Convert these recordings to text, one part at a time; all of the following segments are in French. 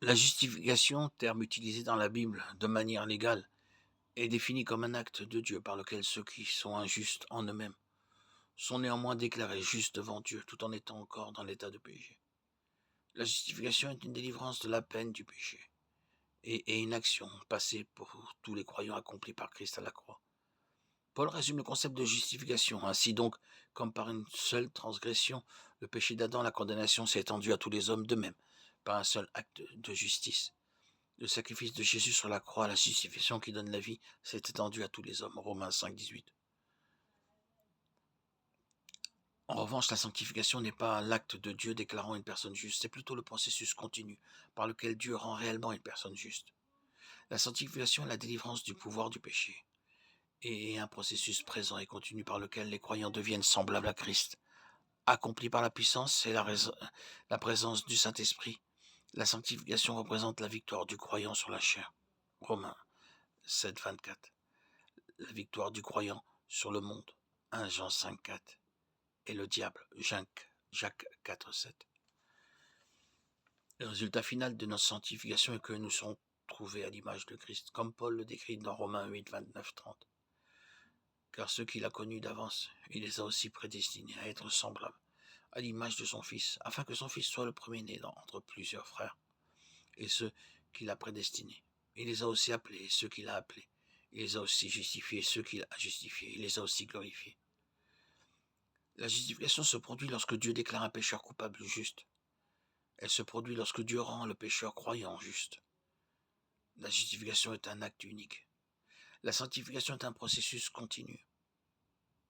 La justification, terme utilisé dans la Bible de manière légale, est définie comme un acte de Dieu par lequel ceux qui sont injustes en eux-mêmes sont néanmoins déclarés justes devant Dieu tout en étant encore dans l'état de péché. La justification est une délivrance de la peine du péché et une action passée pour tous les croyants accomplis par Christ à la croix. Paul résume le concept de justification. Ainsi donc, comme par une seule transgression, le péché d'Adam, la condamnation s'est étendue à tous les hommes d'eux-mêmes, par un seul acte de justice. Le sacrifice de Jésus sur la croix, la justification qui donne la vie, s'est étendu à tous les hommes. Romains 5, 18. En revanche, la sanctification n'est pas l'acte de Dieu déclarant une personne juste, c'est plutôt le processus continu par lequel Dieu rend réellement une personne juste. La sanctification est la délivrance du pouvoir du péché et un processus présent et continu par lequel les croyants deviennent semblables à Christ, accompli par la puissance et la présence du Saint-Esprit. La sanctification représente la victoire du croyant sur la chair. Romains 7, 24. La victoire du croyant sur le monde. 1 Jean 5, 4. Et le diable. Jacques 4, 7. Le résultat final de notre sanctification est que nous serons trouvés à l'image de Christ, comme Paul le décrit dans Romains 8, 29, 30. Car ceux qu'il a connus d'avance, il les a aussi prédestinés à être semblables à l'image de son Fils, afin que son Fils soit le premier-né entre plusieurs frères. Et ceux qu'il a prédestinés, il les a aussi appelés, ceux qu'il a appelés. Il les a aussi justifiés, ceux qu'il a justifiés. Il les a aussi glorifiés. La justification se produit lorsque Dieu déclare un pécheur coupable juste. Elle se produit lorsque Dieu rend le pécheur croyant juste. La justification est un acte unique. La sanctification est un processus continu.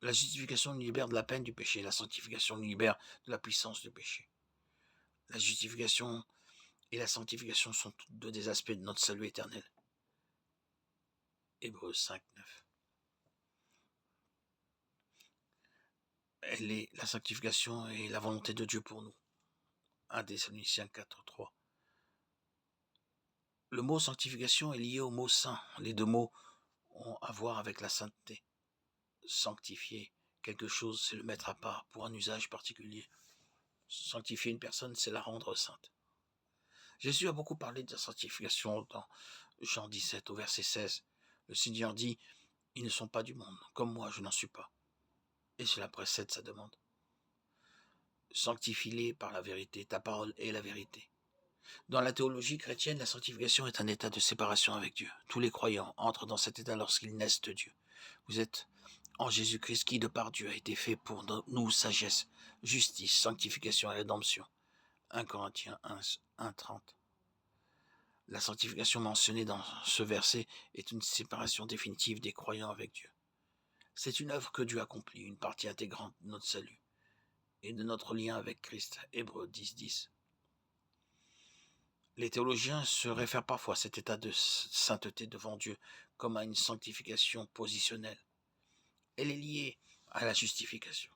La justification nous libère de la peine du péché. La sanctification nous libère de la puissance du péché. La justification et la sanctification sont toutes deux des aspects de notre salut éternel. Hébreux 5, 9. La sanctification est la volonté de Dieu pour nous. 1 Thessaloniciens 4, 3. Le mot sanctification est lié au mot saint. Les deux mots ont à voir avec la sainteté. Sanctifier quelque chose, c'est le mettre à part pour un usage particulier. Sanctifier une personne, c'est la rendre sainte. Jésus a beaucoup parlé de la sanctification dans Jean 17 au verset 16. Le Seigneur dit, ils ne sont pas du monde, comme moi je n'en suis pas. Et cela précède sa demande. Sanctifie-les par la vérité, ta parole est la vérité. Dans la théologie chrétienne, la sanctification est un état de séparation avec Dieu. Tous les croyants entrent dans cet état lorsqu'ils naissent de Dieu. Vous êtes en Jésus-Christ qui, de par Dieu, a été fait pour nous sagesse, justice, sanctification et rédemption. 1 Corinthiens 1, 30. La sanctification mentionnée dans ce verset est une séparation définitive des croyants avec Dieu. C'est une œuvre que Dieu accomplit, une partie intégrante de notre salut et de notre lien avec Christ. Hébreux 10, 10. Les théologiens se réfèrent parfois à cet état de sainteté devant Dieu comme à une sanctification positionnelle. Elle est liée à la justification.